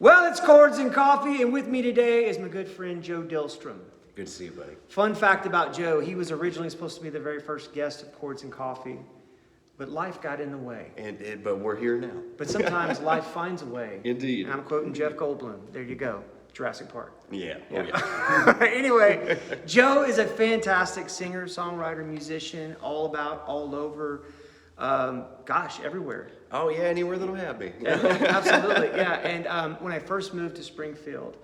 Well, it's Chords and Coffee, and with me today is my good friend Joe Dillstrom. Good to see you, buddy. Fun fact about Joe, he was originally supposed to be the very first guest of Chords and Coffee, but life got in the way. But we're here now. But sometimes life finds a way. Indeed. And I'm quoting Jeff Goldblum. There you go. Jurassic Park. Yeah. Anyway, Joe is a fantastic singer, songwriter, musician, all over, everywhere. Oh, yeah, anywhere that'll have me. Absolutely, yeah. And when I first moved to Springfield,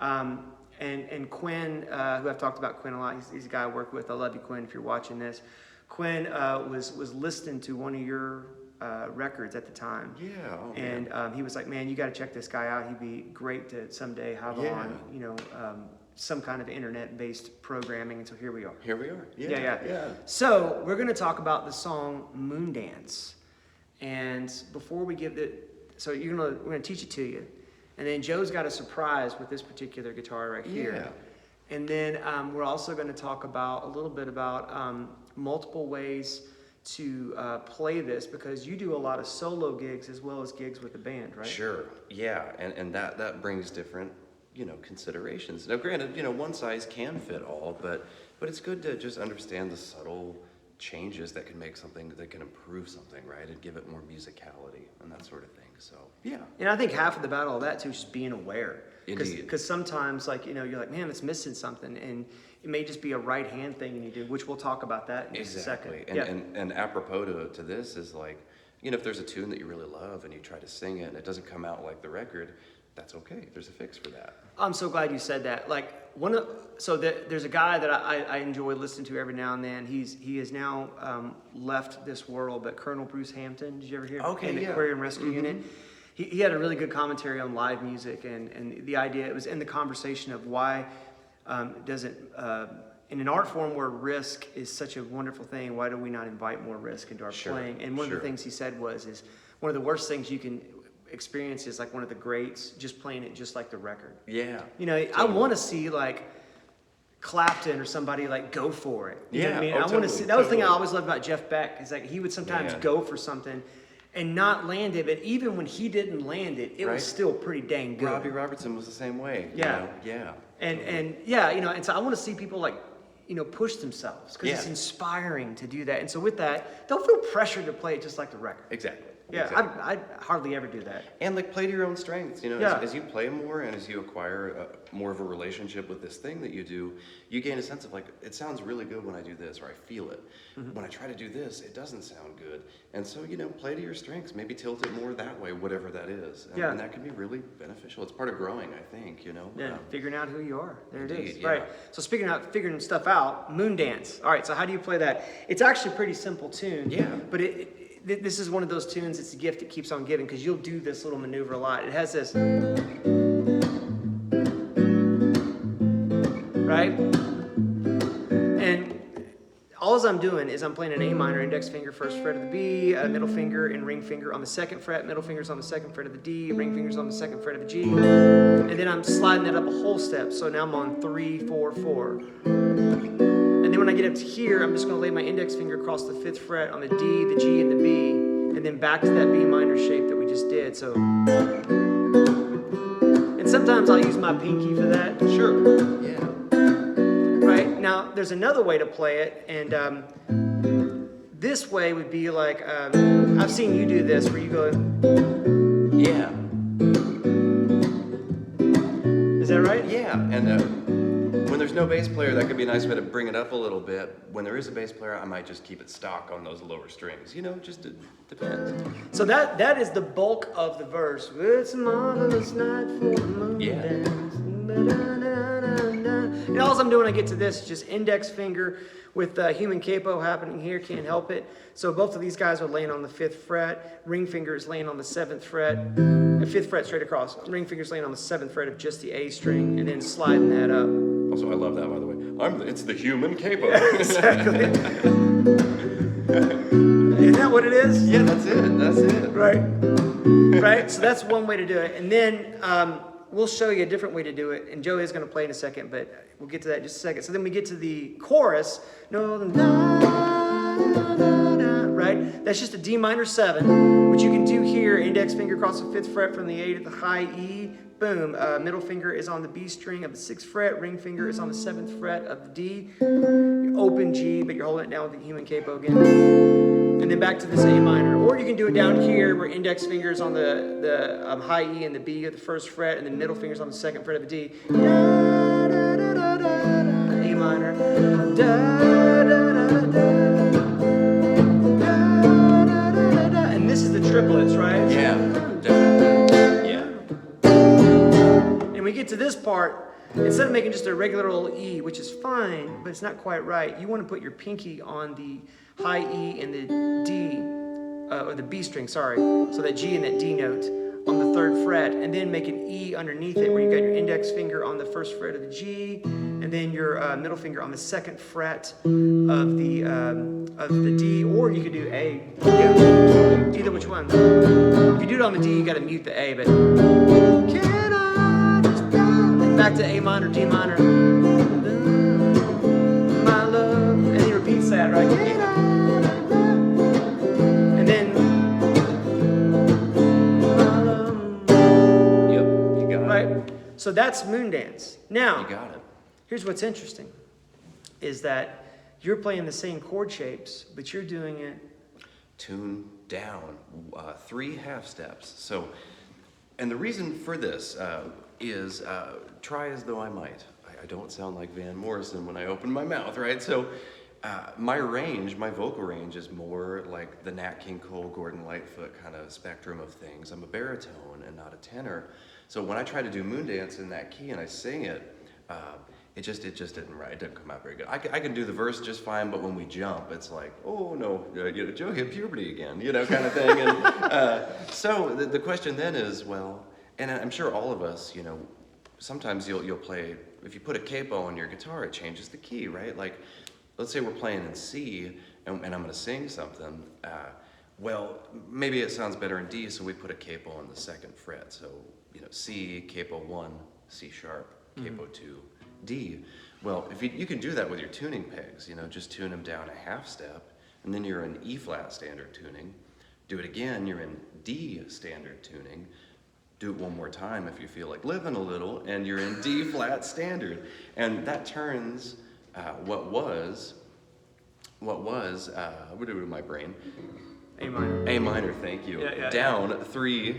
and Quinn, who I've talked about Quinn a lot, he's a guy I work with. I love you, Quinn, if you're watching this. Quinn was listening to one of your records at the time. Yeah. Oh, and he was like, man, you got to check this guy out. He'd be great to someday have on, some kind of internet-based programming. And so here we are. Here we are. Yeah. So we're going to talk about the song Moondance. And before we give we're going to teach it to you. And then Joe's got a surprise with this particular guitar right here. Yeah. And then we're also going to talk a little bit about multiple ways to play this, because you do a lot of solo gigs as well as gigs with the band, right? Sure. Yeah. And that brings different, considerations. Now, granted, one size can fit all, but it's good to just understand the subtle changes that can make something, that can improve something, right? And give it more musicality and that sort of thing. So, yeah. And I think half of the battle of that too is just being aware. Indeed. Because sometimes, you're like, man, it's missing something, and it may just be a right hand thing you do, which we'll talk about that in just a second. And apropos to this is like, if there's a tune that you really love and you try to sing it and it doesn't come out like the record, that's okay. There's a fix for that. I'm so glad you said that. There's a guy that I enjoy listening to every now and then. He has now left this world, but Colonel Bruce Hampton, did you ever hear? Okay, in the Aquarium Rescue Unit? He had a really good commentary on live music, and the idea, it was in the conversation of why doesn't in an art form where risk is such a wonderful thing, why do we not invite more risk into our playing? And one of the things he said is one of the worst things you can experience is like one of the greats just playing it just like the record. Yeah. Totally. I want to see like Clapton or somebody like go for it. You know what I mean? I want to see. That was the thing I always loved about Jeff Beck, is like he would sometimes go for something and not land it, but even when he didn't land it, it was still pretty dang good. Robbie Robertson was the same way. Yeah. And so I want to see people like, push themselves, because it's inspiring to do that. And so with that, don't feel pressured to play it just like the record. Exactly. Yeah, exactly. I hardly ever do that. And like play to your own strengths, as you play more and as you acquire more of a relationship with this thing that you do, you gain a sense of like, it sounds really good when I do this, or I feel it. When I try to do this, it doesn't sound good. And so, play to your strengths, maybe tilt it more that way, whatever that is. And that can be really beneficial. It's part of growing, I think, Yeah, figuring out who you are. There indeed, it is. Right. So figuring stuff out, Moondance. All right, so how do you play that? It's actually a pretty simple tune. Yeah. But this is one of those tunes, it's a gift that keeps on giving, because you'll do this little maneuver a lot. It has this, right? And all I'm doing is I'm playing an A minor, index finger, first fret of the B, middle finger and ring finger on the second fret, middle finger's on the second fret of the D, ring finger's on the second fret of the G, and then I'm sliding that up a whole step, so now I'm on 3, 4, 4. And then when I get up to here, I'm just going to lay my index finger across the 5th fret on the D, the G, and the B, and then back to that B minor shape that we just did. So, and sometimes I'll use my pinky for that. Sure. Yeah. Right? Now, there's another way to play it, and this way would be like, I've seen you do this, where you go, Yeah. Is that right? Yeah. And when there's no bass player, that could be a nice way to bring it up a little bit. When there is a bass player, I might just keep it stock on those lower strings. Just it depends. So that is the bulk of the verse. It's a marvelous night for a moondance. And all I'm doing, I get to this, is just index finger with human capo happening here, can't help it. So both of these guys are laying on the 5th fret. Ring finger is laying on the 7th fret. The 5th fret straight across. Ring finger's laying on the 7th fret of just the A string, and then sliding that up. Also, I love that, by the way. It's the human capo. Exactly. Isn't that what it is? Yeah, that's it. Right. Right? So that's one way to do it. And then we'll show you a different way to do it. And Joe is going to play in a second, but we'll get to that in just a second. So then we get to the chorus. No, right? That's just a D minor 7, which you can do here, index finger across the 5th fret from the A to the high E, boom. Middle finger is on the B string of the 6th fret, ring finger is on the 7th fret of the D, open G, but you're holding it down with the human capo again. And then back to this A minor. Or you can do it down here where index finger is on the high E and the B at the 1st fret, and then middle finger is on the 2nd fret of the D. Da, da, da, da, da, A minor. Da, da, da, da, da. And this is the triplets, right? Yeah. Yeah. And we get to this part, instead of making just a regular old E, which is fine, but it's not quite right, you want to put your pinky on the high E and the D, or the B string, sorry, so that G and that D note on the 3rd fret, and then make an E underneath it where you got your index finger on the 1st fret of the G, and then your middle finger on the 2nd fret of the D, or you could do A. Yeah, either which one. If you do it on the D, you got to mute the A, but can I just go? Back to A minor, D minor. My love, and he repeats that, right? Can I? And then right? So that's Moondance. Now, You got it. here's what's interesting, is that you're playing the same chord shapes, but you're doing it. Tune down, 3 half steps. So, and the reason for this is try as though I might. I don't sound like Van Morrison when I open my mouth, right? So my range, my vocal range is more like the Nat King Cole, Gordon Lightfoot kind of spectrum of things. I'm a baritone and not a tenor. So when I try to do Moondance in that key and I sing it, it just didn't right. It didn't come out very good. I can do the verse just fine, but when we jump, it's like, oh no, Joe hit puberty again, kind of thing. And so the question then is, well, and I'm sure all of us, sometimes you'll play, if you put a capo on your guitar, it changes the key, right? Like, let's say we're playing in C, and I'm going to sing something. Well, maybe it sounds better in D, so we put a capo on the 2nd fret. So, C, capo 1, C sharp, capo 2, D. Well, if you can do that with your tuning pegs, just tune them down a half step, and then you're in E flat standard tuning. Do it again, you're in D standard tuning. Do it one more time if you feel like living a little, and you're in D flat standard. And that turns what was, what do with my brain? A minor. A minor, thank you. Yeah. Down 3,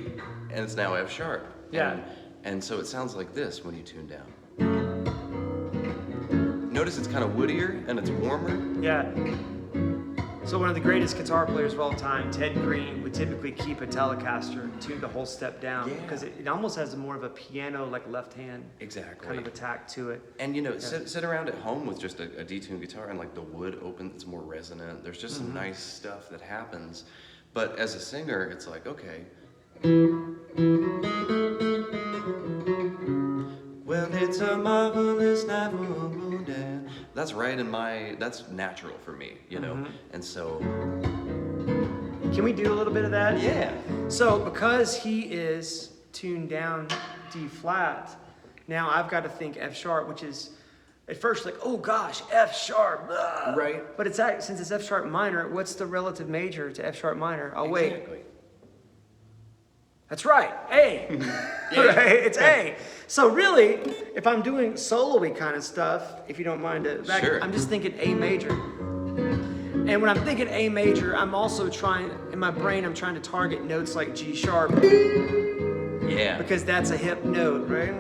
and it's now F sharp. Yeah. And so it sounds like this when you tune down. Notice it's kind of woodier and it's warmer. Yeah. So one of the greatest guitar players of all time, Ted Green, would typically keep a Telecaster and tune the whole step down because it almost has more of a piano, like left hand kind of attack to it. And sit around at home with just a detuned guitar and like the wood opens, it's more resonant. There's just some nice stuff that happens. But as a singer, it's like, okay. Well, it's a marvelous night for a Moondance. That's right that's natural for me, And so. Can we do a little bit of that? Yeah. So because he is tuned down D flat, now I've got to think F sharp, which is at first like, oh gosh, F sharp. Blah. Right. But since it's F sharp minor, what's the relative major to F sharp minor? Oh, Exactly. wait. That's right, A. Right? It's A. So really, if I'm doing solo-y kind of stuff, if you don't mind Sure. I'm just thinking A major. And when I'm thinking A major, I'm also trying, in my brain, I'm trying to target notes like G sharp. Yeah. Because that's a hip note, right?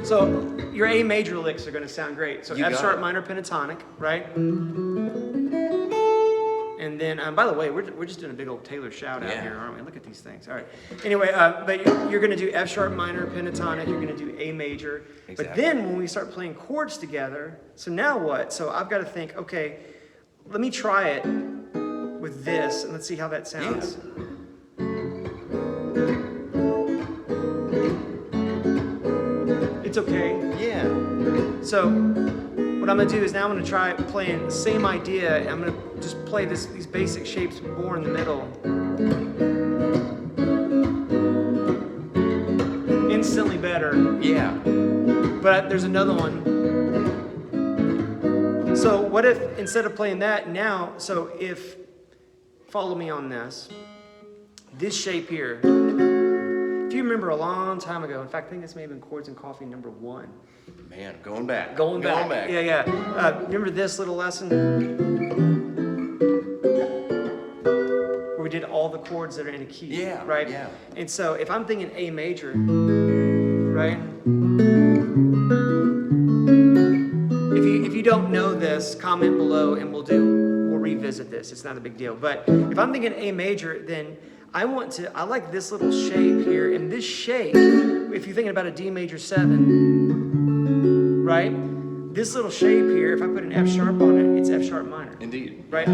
So your A major licks are going to sound great. So F sharp minor pentatonic, right? And then, by the way, we're just doing a big old Taylor shout out here, aren't we? Look at these things. All right. Anyway, but you're going to do F sharp minor pentatonic. You're going to do A major. Exactly. But then when we start playing chords together, so now what? So I've got to think, okay, let me try it with this, and let's see how that sounds. Yeah. It's okay. Yeah. So what I'm gonna do is now I'm gonna try playing the same idea, and I'm gonna just play these basic shapes more in the middle. Instantly better. Yeah. But there's another one. So what if, instead of playing that now, so if, follow me on this shape here, if you remember a long time ago, in fact, I think this may have been Chords and Coffee number 1. Man, going back. Yeah. Remember this little lesson? Where we did all the chords that are in a key. Yeah. Right? Yeah. And so if I'm thinking A major, right? If you don't know this, comment below and we'll revisit this. It's not a big deal. But if I'm thinking A major, then I like this little shape here. And this shape, if you're thinking about a D major 7, right? This little shape here, if I put an F sharp on it, it's F sharp minor. Indeed. Right?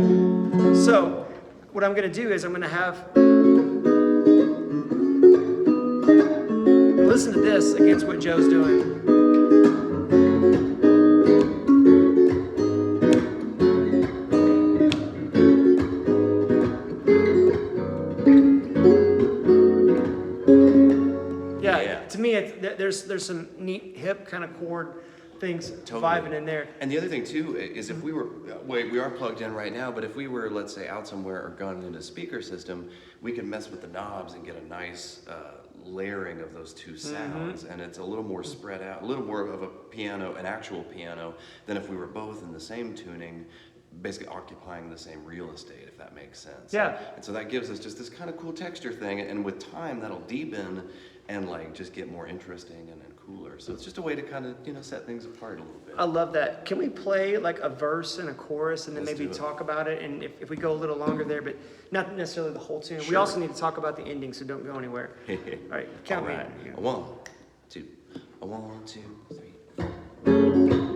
So what I'm going to do is I'm going to have, listen to this against what Joe's doing. To me, there's some neat hip kind of chord things vibing in there. And the other thing too is if we are plugged in right now, but if we were, let's say, out somewhere or gone into a speaker system, we can mess with the knobs and get a nice layering of those two sounds, and it's a little more spread out, a little more of a piano, an actual piano, than if we were both in the same tuning, basically occupying the same real estate, if that makes sense. Yeah. And so that gives us just this kind of cool texture thing, and with time that'll deepen and like just get more interesting and cooler. So it's just a way to kind of, set things apart a little bit. I love that. Can we play like a verse and a chorus and then Let's maybe do it. talk about it? And if we go a little longer there, but not necessarily the whole tune. We Sure. also need to talk about the ending, so don't go anywhere. All right, count me All right. in. A 1, 2, a 1, 2, 3, 4.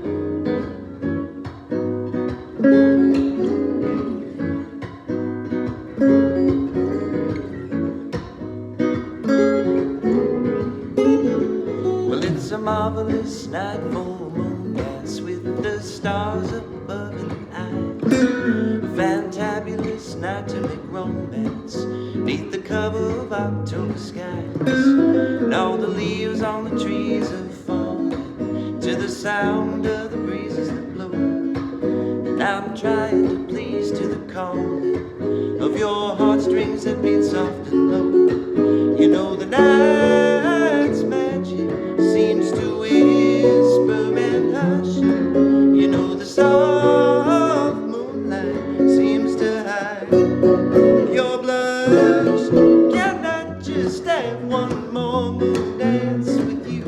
Well, it's a marvelous night for Moondance with the stars above in the eyes. A fantabulous night to make romance neath the cover of October skies. And all the leaves on the trees are falling to the sound of the breezes that blow. And I'm trying to please to the calling of your heartstrings that beat soft and low. You know the night's magic seems to whisper and hush. You know the soft moonlight seems to hide your blush. Can I just have one more moon dance with you,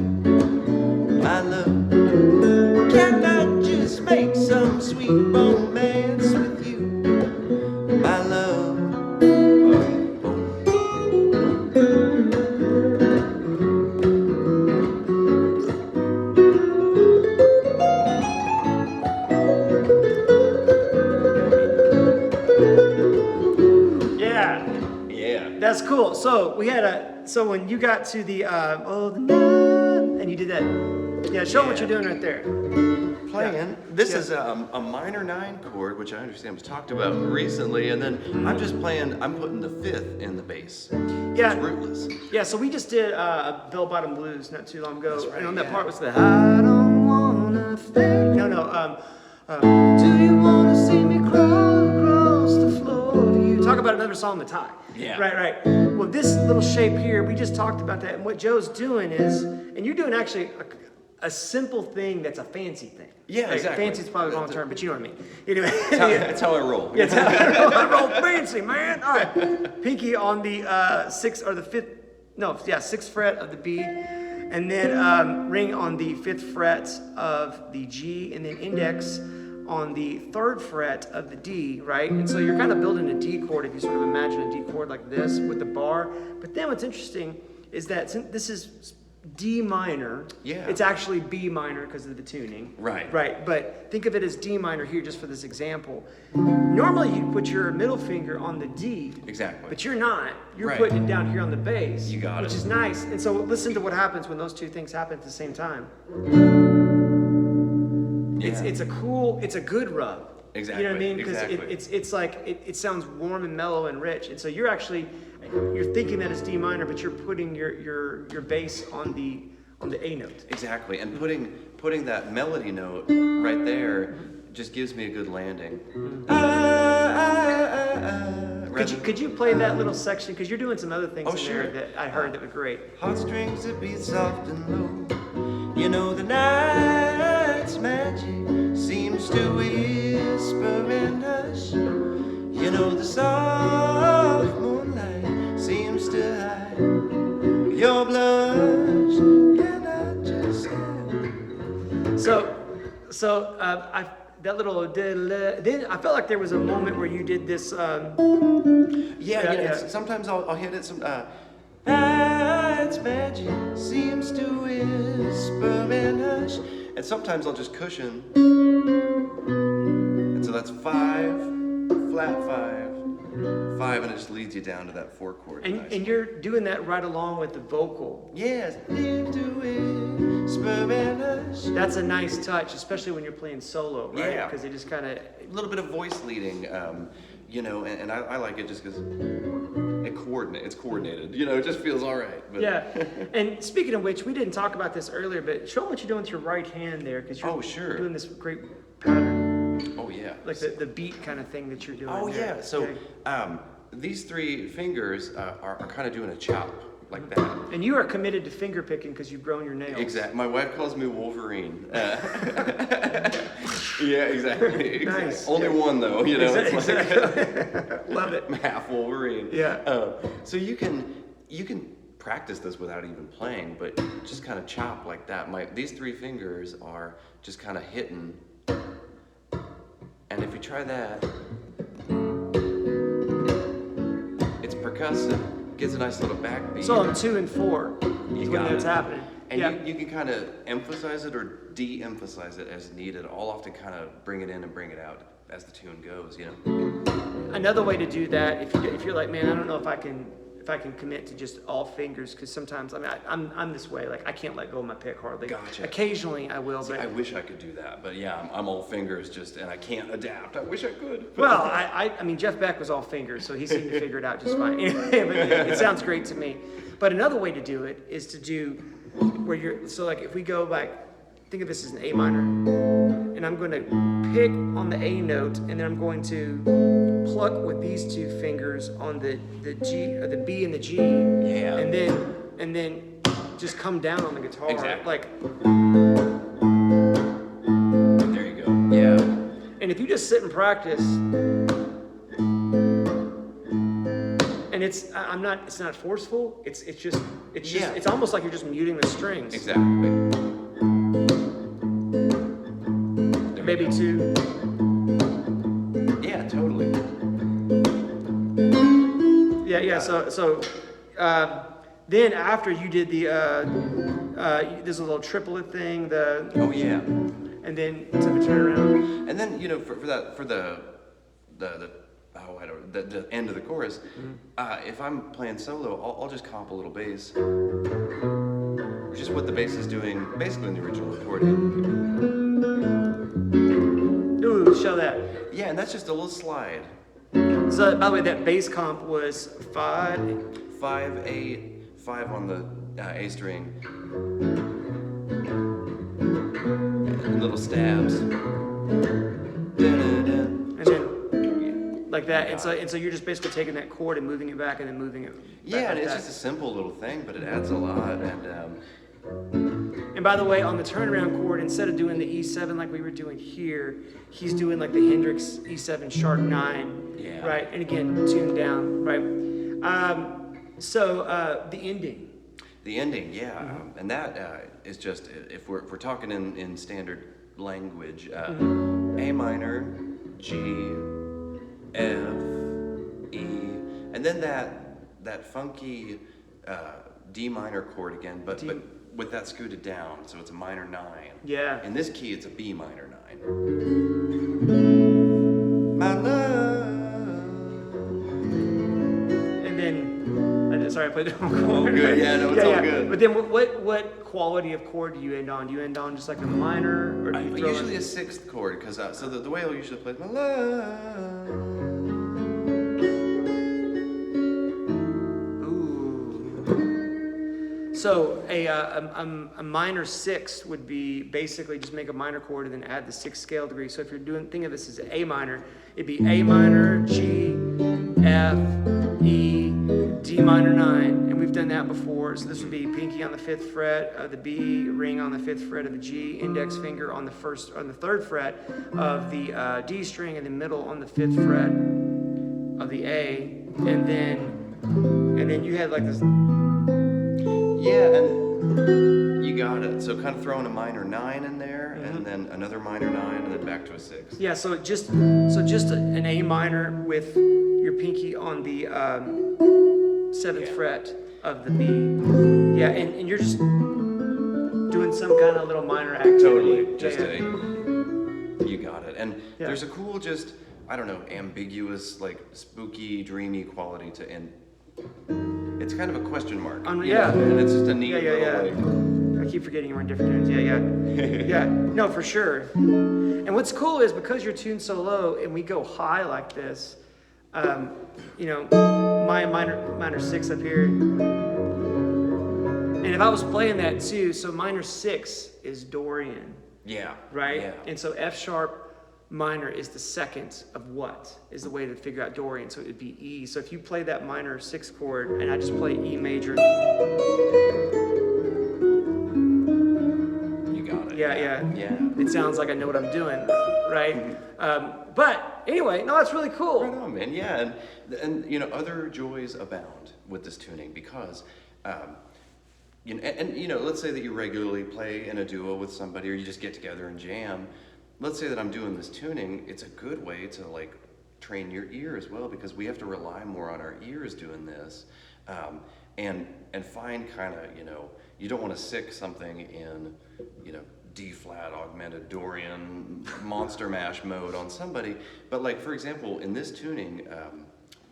my love? Can I just make some sweet romance with you, my love? That's cool. So we had so when you got to the the night, and you did that. Yeah, show what you're doing right there. Playing. Yeah. This is a minor 9 chord, which I understand was talked about recently, and then I'm putting the 5th in the bass. Yeah. It's rootless. Yeah, so we just did a Bell Bottom Blues not too long ago. That's right, and on that yeah. part was the I don't wanna think. No. Do you wanna see me crawl across the floor to you? Talk about another song to tie. Yeah. Right. Well, this little shape here, we just talked about that. And what Joe's doing is, and you're doing actually a simple thing that's a fancy thing. Yeah, Right? exactly. Fancy is probably the wrong term, but you know what I mean. Anyway. That's how I roll. Yeah, I roll fancy, man. All right. Pinky on the 6th fret of the B, and then ring on the 5th fret of the G, and then index on the 3rd fret of the D, right? And so you're kind of building a D chord if you sort of imagine a D chord like this with the bar. But then what's interesting is that since this is D minor, it's actually B minor because of the tuning. Right. But think of it as D minor here just for this example. Normally you put your middle finger on the D. Exactly. But you're not. You're Right. putting it down here on the bass. You got which it. is nice. And so listen to what happens when those two things happen at the same time. it's a good rub. Exactly. You know what I mean? Because Exactly. it's like it sounds warm and mellow and rich, and so you're thinking that it's D minor, but you're putting your bass on the A note. Exactly, and putting that melody note right there just gives me a good landing. Could you play that little section? Because you're doing some other things in sure. there that I heard that were great. Heartstrings that beat soft and low. You know the night's magic seems to whisper and hush. You know the soft moonlight seems to hide your blush. Can I just have? So that little then I felt like there was a moment where you did this. Yeah. Sometimes I'll hit it some. Night's magic seems to whisper and hush. And sometimes I'll just cushion. And so that's 5, flat 5, 5, and it just leads you down to that 4 chord. And you're doing that right along with the vocal. Yes, seem to whisper and hush. That's a nice touch, especially when you're playing solo, right? Yeah. Because it just kind of. A little bit of voice leading, and I like it just because it's coordinated. It just feels all right. But. Yeah. And speaking of which, we didn't talk about this earlier, but show them what you're doing with your right hand there, because you're doing this great pattern. Oh yeah. Like the beat kind of thing that you're doing. Oh there. yeah. So Okay. these 3 fingers are kind of doing a chop like that. And you are committed to finger picking because you've grown your nails. Exactly. My wife calls me Wolverine. Yeah, exactly. Nice. Only one though, It's Exactly. Love it. half Wolverine. Yeah. So you can practice this without even playing, but just kind of chop like that. These 3 fingers are just kind of hitting. And if you try that, it's percussive. Gives a nice little backbeat. So on 2 and 4 is when got that's it. happening. And yeah. you can kind of emphasize it or de-emphasize it as needed. I'll often kind of bring it in and bring it out as the tune goes, Another way to do that, if you're like, man, I don't know if I can commit to just all fingers, because sometimes I'm this way, like I can't let go of my pick hardly. Gotcha. Occasionally I will, See, but I wish I could do that, but yeah, I'm all fingers and I can't adapt. I wish I could. But. well, I mean Jeff Beck was all fingers, so he seemed to figure it out just fine. But it sounds great to me. But another way to do it is to do where like if we go like, think of this as an A minor, and I'm going to pick on the A note, and then I'm going to pluck with these 2 fingers on the G or the B and the G, Yeah. and then just come down on the guitar. Exactly. Like, There you go. Yeah. and if you just sit and practice, and it's not forceful. It's almost like you're just muting the strings. Exactly. Maybe 2. Yeah, totally. Yeah. So then after you did the there's a little triplet thing, Oh yeah. and then to the turnaround. And then for the end of the chorus, if I'm playing solo, I'll just comp a little bass, which is what the bass is doing basically in the original recording. Ooh, show that. Yeah, and that's just a little slide. So by the way, that bass comp was 5. 5, 8, 5 on the A string. And little stabs. Da-da-da. And then like that, and so you're just basically taking that chord and moving it back and then moving it back. Yeah, and like it's that. just a simple little thing, but it adds a lot. And by the way, on the turnaround chord, instead of doing the E7 like we were doing here, he's doing like the Hendrix E7 sharp 9. Yeah. Right, and again, tuned down, right? So the ending. The ending, yeah, and that is just, if we're talking in standard language, A minor, G, F, E, and then that funky D minor chord again, but with that scooted down, so it's a minor 9. Yeah. In this key, it's a B minor 9. My love. And then, sorry, Sorry, I played the wrong chord. Oh, good. Yeah, no, it's all good. But then what quality of chord do you end on? Do you end on just like a minor, or do you throw Usually a sixth chord, because so the way I'll usually play is my love. Ooh. So a minor sixth would be basically just make a minor chord and then add the sixth scale degree. So if you're think of this as A minor, it'd be A minor, G, F, E, D minor 9, and we've done that before. So this would be pinky on the 5th fret of the B, ring on the 5th fret of the G, index finger on the 3rd fret of the D string, and then middle on the 5th fret of the A, and then you had like this. Yeah, and you got it. So kind of throwing a minor 9 in there, and then another minor 9, and then back to a 6. Yeah, so just an A minor with your pinky on the 7th fret of the B. Yeah, and you're just doing some kind of little minor activity. Totally, just yeah. you got it. And there's a cool, just, I don't know, ambiguous, like spooky, dreamy quality to end. It's kind of a question mark. Yeah. And it's just a neat little, like, I keep forgetting we're in different tunes. Yeah. No, for sure. And what's cool is because you're tuned so low and we go high like this, my minor 6 up here. And if I was playing that too, so minor 6 is Dorian. Yeah. Right? Yeah. And so F sharp minor is the second of what is the way to figure out Dorian. So it would be E. So if you play that minor 6 chord and I just play E major. You got it. Yeah. Yeah. It sounds like I know what I'm doing, right? But anyway, no, that's really cool. Right on, man. Yeah, and other joys abound with this tuning because, let's say that you regularly play in a duo with somebody, or you just get together and jam. Let's say that I'm doing this tuning. It's a good way to like train your ear as well, because we have to rely more on our ears doing this, and find kind of you don't want to sick something in D flat augmented Dorian monster mash mode on somebody. But like, for example, in this tuning,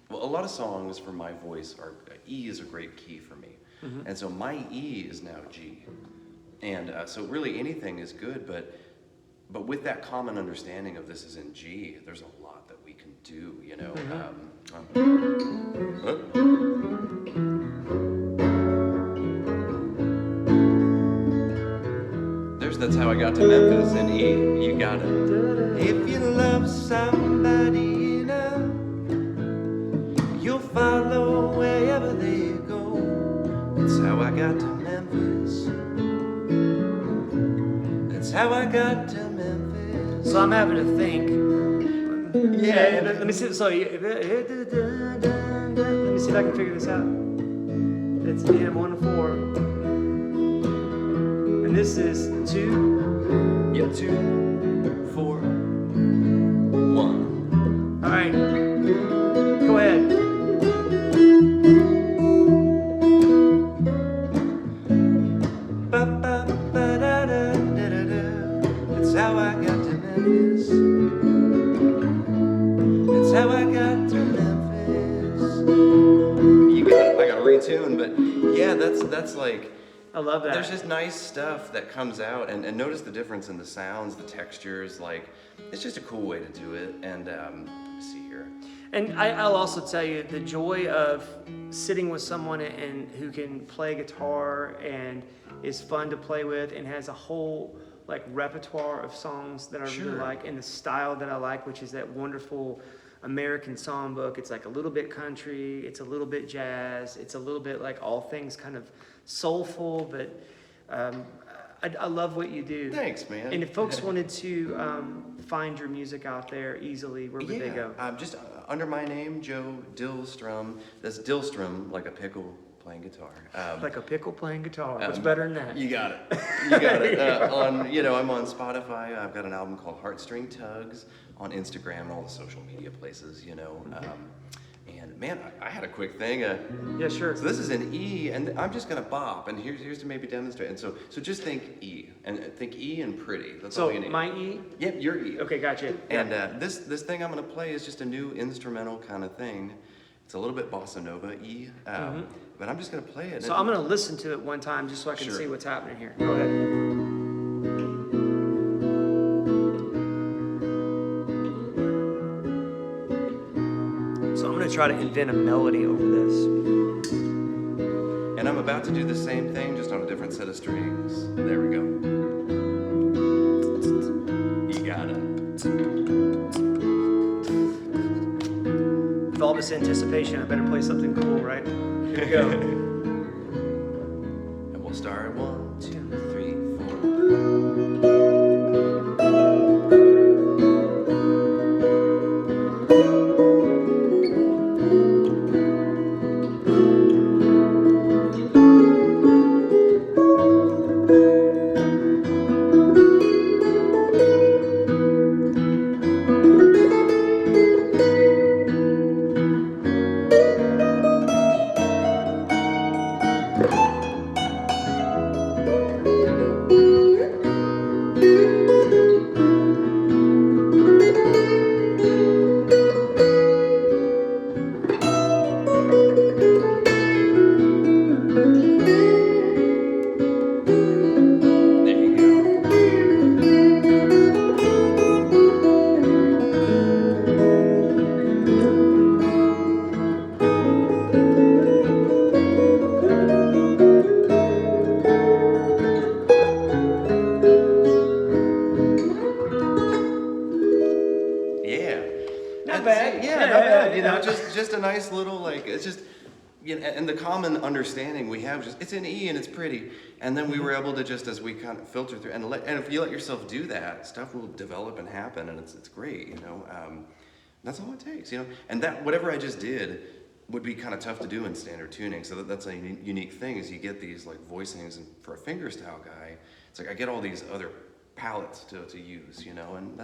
a lot of songs for my voice are E is a great key for me. And so my E is now G. And so really anything is good, but with that common understanding of this is in G, there's a lot that we can do, That's how I got to Memphis in E. You got it. If you love somebody enough, you'll follow wherever they go. That's how I got to Memphis. That's how I got to Memphis. So I'm having to think. Yeah. Let me see. So let me see if I can figure this out. It's DM 1 to 4. And this is 2. Yep, 2, 4, 1. All right. Go ahead. That's how I got to Memphis. That's how I got to Memphis. You got it. I got to retune, but yeah, that's like. I love that. There's just nice stuff that comes out, and notice the difference in the sounds, the textures. Like, it's just a cool way to do it. And let's see here. And I'll also tell you the joy of sitting with someone and who can play guitar and is fun to play with and has a whole like repertoire of songs that I really like, and the style that I like, which is that wonderful American songbook. It's like a little bit country, it's a little bit jazz, it's a little bit like all things kind of soulful, but I love what you do. Thanks, man. And if folks wanted to find your music out there easily, where would they go? Just under my name, Joe Dillstrom. That's Dillstrom, like a pickle playing guitar. Like a pickle playing guitar. What's better than that? You got it. You got it. I'm on Spotify. I've got an album called Heartstring Tugs on Instagram and all the social media places, And man, I had a quick thing. Yeah, sure. So this is an E, and I'm just gonna bop, and here's to maybe demonstrate. And so just think E, and think E and pretty. That's all you need. So my E? Yep, your E. Okay, gotcha. And this thing I'm gonna play is just a new instrumental kind of thing, It's a little bit bossa nova-y, but I'm just gonna play it. So I'm gonna listen to it one time just so I can Sure. see what's happening here. Go ahead. So I'm gonna try to invent a melody over this. And I'm about to do the same thing, just on a different set of strings. There we go. You got it. With all this anticipation, I better play something cool, right? Here we go. And we'll start 1, 2, 3, There you go. Yeah. Not And bad. Yeah, not bad. You know, just a nice little, like, it's just, you know, and the common understanding we have, just it's an E and it's pretty, and then we were able to just, as we kind of filter through, and if you let yourself do that, stuff will develop and happen, and it's great, you know. That's all it takes, you know. And that whatever I just did would be kind of tough to do in standard tuning. So that's a unique thing, is you get these like voicings, and for a fingerstyle guy, it's like I get all these other palettes to use, you know, and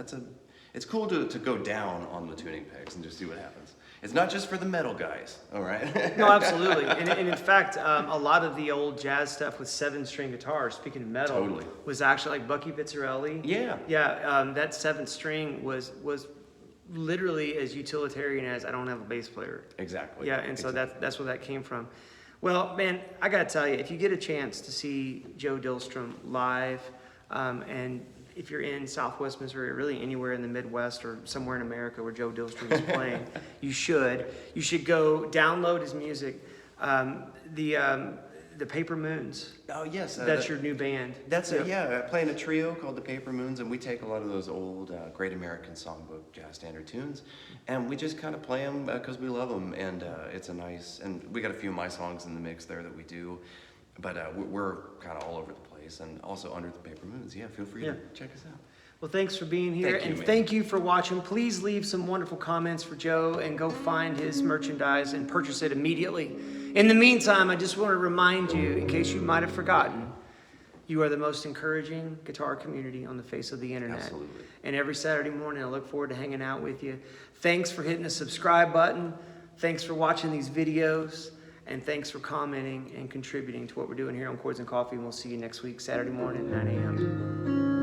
it's cool to go down on the tuning pegs and just see what happens. It's not just for the metal guys, all right? No, absolutely. And in fact, a lot of the old jazz stuff with 7-string guitars, speaking of metal, Totally. was actually like Bucky Pizzarelli. Yeah. Yeah, that 7th string was literally as utilitarian as I don't have a bass player. Exactly. Yeah, and so Exactly. that's where that came from. Well, man, I gotta tell you, if you get a chance to see Joe Dillstrom live, and if you're in Southwest Missouri, or really anywhere in the Midwest or somewhere in America where Joe Dillstrom is playing, you should go download his music. The Paper Moons. Oh yes, That's your new band. That's I play in a trio called the Paper Moons, and we take a lot of those old Great American Songbook jazz standard tunes, and we just kind of play them because we love them, and it's a nice. And we got a few of my songs in the mix there that we do, but we're kind of all over the place, and also under the Paper Moons. Yeah, feel free to check us out. Well, thanks for being here, Thank you, man. thank you for watching. Please leave some wonderful comments for Joe, and go find his merchandise and purchase it immediately. In the meantime, I just want to remind you, in case you might have forgotten, you are the most encouraging guitar community on the face of the internet. Absolutely. And every Saturday morning, I look forward to hanging out with you. Thanks for hitting the subscribe button. Thanks for watching these videos. And thanks for commenting and contributing to what we're doing here on Chords and Coffee. And we'll see you next week, Saturday morning, 9 a.m.